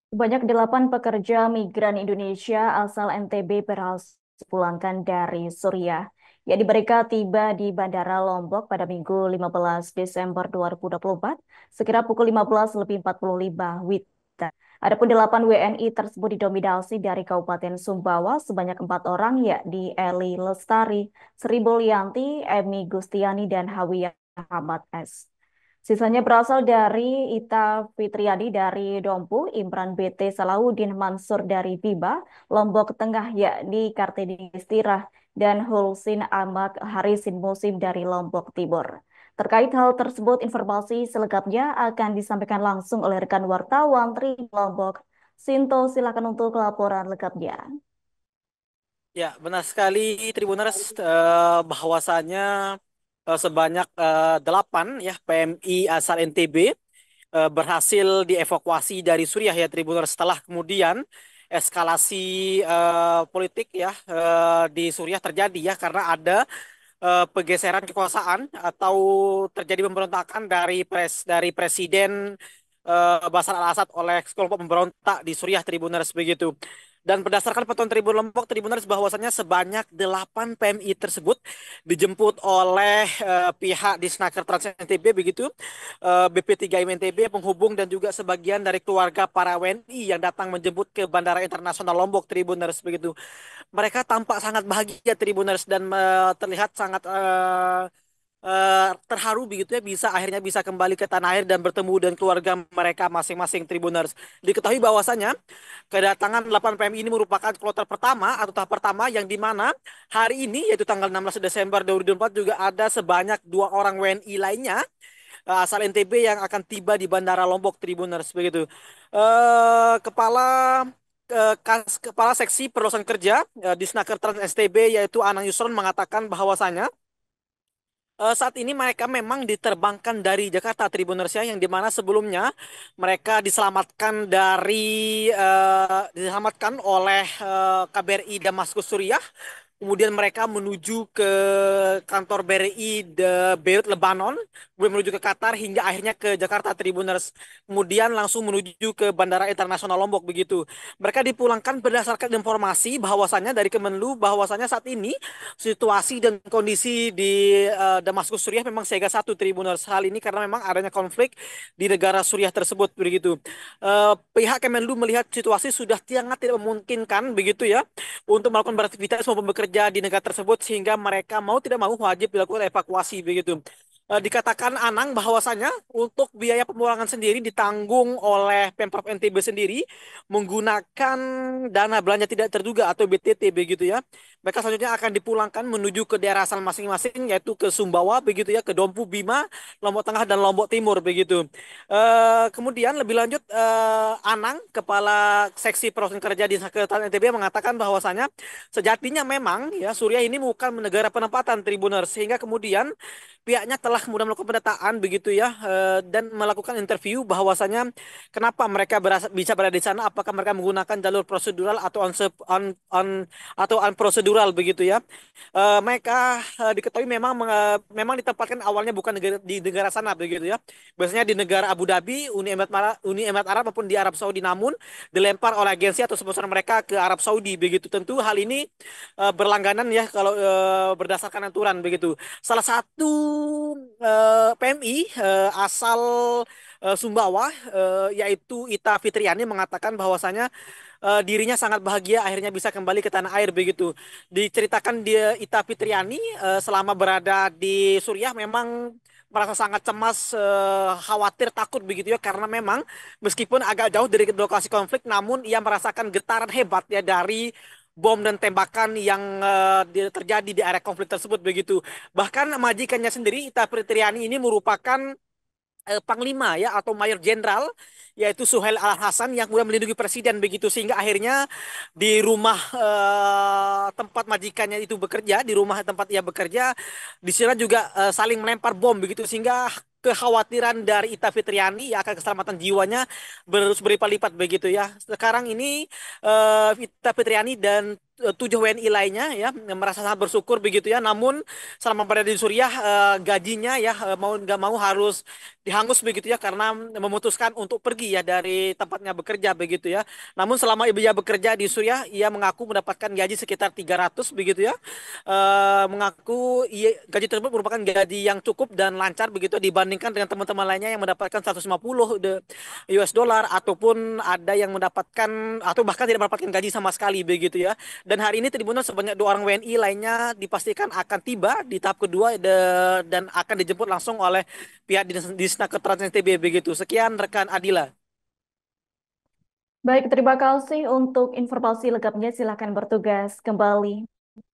Sebanyak 8 pekerja migran Indonesia asal NTB berhasil dipulangkan dari Suriah. Mereka tiba di Bandara Lombok pada Minggu 15 Desember 2024 sekira pukul 15:45 WIB. Adapun 8 WNI tersebut didominasi dari Kabupaten Sumbawa sebanyak 4 orang, yakni Eli Lestari, Sri Mulyanti, Emi Gustiani, dan Hawiyah Ahmad S. Sisanya berasal dari Ita Fitriadi dari Dompu, Imran BT Salahuddin Mansur dari Biba, Lombok Tengah yakni Kartini Istirah, dan Hulsin Ahmad Harisin Musim dari Lombok Timur. Terkait hal tersebut, informasi selengkapnya akan disampaikan langsung oleh rekan wartawan Tri Lombok. Sinto, silakan untuk laporan lengkapnya. Ya, benar sekali Tribuners, bahwasanya sebanyak 8 ya PMI asal NTB berhasil dievakuasi dari Suriah ya Tribuners setelah kemudian eskalasi politik ya di Suriah terjadi ya karena ada pergeseran kekuasaan atau terjadi pemberontakan dari Presiden Bashar al-Assad oleh kelompok pemberontak di Suriah Tribuners begitu. Dan berdasarkan pantauan Tribun Lombok, Tribuners bahwasanya sebanyak 8 PMI tersebut dijemput oleh pihak Disnaker Trans NTB begitu, BP3M NTB penghubung dan juga sebagian dari keluarga para WNI yang datang menjemput ke Bandara Internasional Lombok Tribuners begitu. Mereka tampak sangat bahagia Tribuners dan terlihat sangat terharu begitu ya akhirnya bisa kembali ke tanah air dan bertemu dengan keluarga mereka masing-masing Tribuners. Diketahui bahwasanya kedatangan 8 PMI ini merupakan kloter pertama atau tahap pertama yang di mana hari ini yaitu tanggal 16 Desember 2024 juga ada sebanyak 2 orang WNI lainnya asal NTB yang akan tiba di Bandara Lombok Tribuners begitu. Kepala Kepala Seksi Perluasan Kerja di Snaker Trans STB yaitu Anang Yusron mengatakan bahwasanya saat ini mereka memang diterbangkan dari Jakarta Tribuners ya, yang dimana sebelumnya mereka diselamatkan oleh KBRI Damaskus Suriah. Kemudian mereka menuju ke kantor BRI de Beirut Lebanon, kemudian menuju ke Qatar hingga akhirnya ke Jakarta Tribuners. Kemudian langsung menuju ke Bandara Internasional Lombok begitu. Mereka dipulangkan berdasarkan informasi bahwasannya dari Kemenlu bahwasannya saat ini situasi dan kondisi di Damaskus Suriah memang siaga satu Tribuners. Hal ini karena memang adanya konflik di negara Suriah tersebut begitu. Pihak Kemenlu melihat situasi sudah sangat tidak memungkinkan begitu ya untuk melakukan beraktivitas maupun bekerja di negara tersebut sehingga mereka mau tidak mau wajib dilakukan evakuasi begitu. Dikatakan Anang bahwasanya untuk biaya pemulangan sendiri ditanggung oleh Pemprov NTB sendiri menggunakan dana belanja tidak terduga atau BTT begitu ya. Mereka selanjutnya akan dipulangkan menuju ke daerah asal masing-masing yaitu ke Sumbawa begitu ya, ke Dompu, Bima, Lombok Tengah dan Lombok Timur begitu. Kemudian lebih lanjut Anang, Kepala Seksi Perluasan Kerja di Sekretariat NTB mengatakan bahwasanya sejatinya memang ya Suriah ini bukan negara penempatan Tribuners sehingga kemudian pihaknya telah kemudian melakukan pendataan begitu ya dan melakukan interview bahwasanya kenapa mereka bisa berada di sana, apakah mereka menggunakan jalur prosedural atau atau unprosedural begitu ya. Mereka diketahui memang ditempatkan awalnya bukan di negara sana begitu ya. Biasanya di negara Abu Dhabi, Uni Emirat Arab maupun di Arab Saudi, namun dilempar oleh agensi atau sponsor mereka ke Arab Saudi begitu. Tentu hal ini berlangganan ya kalau berdasarkan aturan begitu. Salah satu PMI asal Sumbawa yaitu Ita Fitriani mengatakan bahwasanya dirinya sangat bahagia akhirnya bisa kembali ke tanah air begitu. Diceritakan dia Ita Fitriani selama berada di Suriah memang merasa sangat cemas, khawatir, takut begitu ya karena memang meskipun agak jauh dari lokasi konflik namun ia merasakan getaran hebat ya dari bom dan tembakan yang terjadi di area konflik tersebut begitu. Bahkan majikannya sendiri Ita Fitriani ini merupakan Panglima ya atau Mayor Jenderal yaitu Suhail Al Hasan yang kemudian melindungi presiden begitu sehingga akhirnya di rumah tempat majikannya itu bekerja, di rumah tempat ia bekerja di sana juga saling melempar bom begitu sehingga kekhawatiran dari Ita Fitriani ya akan keselamatan jiwanya berlipat-lipat begitu ya. Sekarang ini Ita Fitriani dan 7 WNI lainnya ya merasa sangat bersyukur begitu ya. Namun selama berada di Suriah gajinya ya mau nggak mau harus dihangus begitu ya karena memutuskan untuk pergi ya dari tempatnya bekerja begitu ya. Namun selama ia bekerja di Suriah ia mengaku mendapatkan gaji sekitar 300 begitu ya. Mengaku gaji tersebut merupakan gaji yang cukup dan lancar begitu dibandingkan dengan teman-teman lainnya yang mendapatkan 150 US dollar ataupun ada yang mendapatkan atau bahkan tidak mendapatkan gaji sama sekali begitu ya. Dan hari ini Tribunal sebanyak 2 orang WNI lainnya dipastikan akan tiba di tahap kedua dan akan dijemput langsung oleh pihak Disnaker Trans NTB begitu. Sekian rekan Adila. Baik, terima kasih untuk informasi lengkapnya. Silakan bertugas kembali.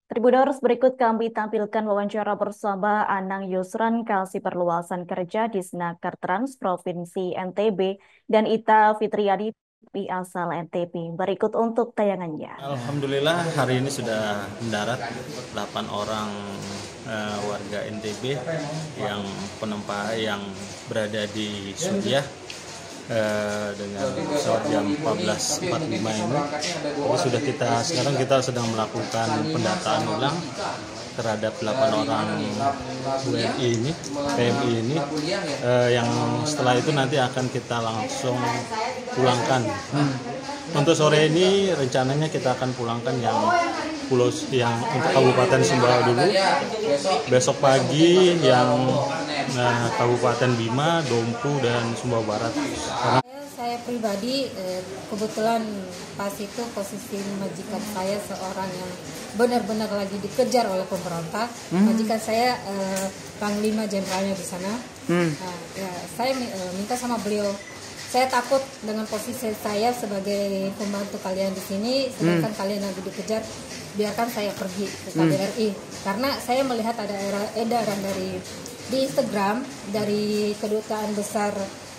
Tribuners, berikut kami tampilkan wawancara bersama Anang Yusran, Kasih Perluasan Kerja di Disnaker Trans Provinsi NTB, dan Ita Fitriadi asal NTB. Berikut untuk tayangannya. Alhamdulillah hari ini sudah mendarat 8 orang warga NTB yang yang berada di Suriah dengan pesawat jam 14.45 ini. Jadi sekarang kita sedang melakukan pendataan ulang terhadap 8 orang WNI ini, PMI ini, yang setelah itu nanti akan kita langsung pulangkan. Untuk sore ini rencananya kita akan pulangkan yang untuk Kabupaten Sumbawa dulu. Besok pagi yang Kabupaten Bima, Dompu, dan Sumbawa Barat. Saya pribadi kebetulan pas itu posisi majikan saya seorang yang benar-benar lagi dikejar oleh pemberontak. Majikan saya Panglima Jenderalnya di sana. Saya minta sama beliau, saya takut dengan posisi saya sebagai pembantu kalian di sini, sedangkan kalian lagi dikejar, biarkan saya pergi ke KBRI. Karena saya melihat ada edaran di Instagram dari kedutaan besar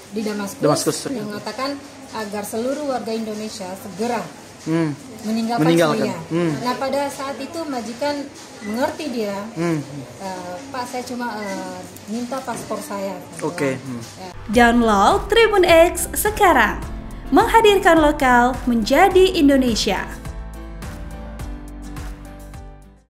di Damaskus yang mengatakan agar seluruh warga Indonesia segera meninggalkan Suriah. Nah, pada saat itu majikan mengerti dia, Pak, saya cuma minta paspor saya. Oke. Download Tribun X sekarang, menghadirkan lokal menjadi Indonesia.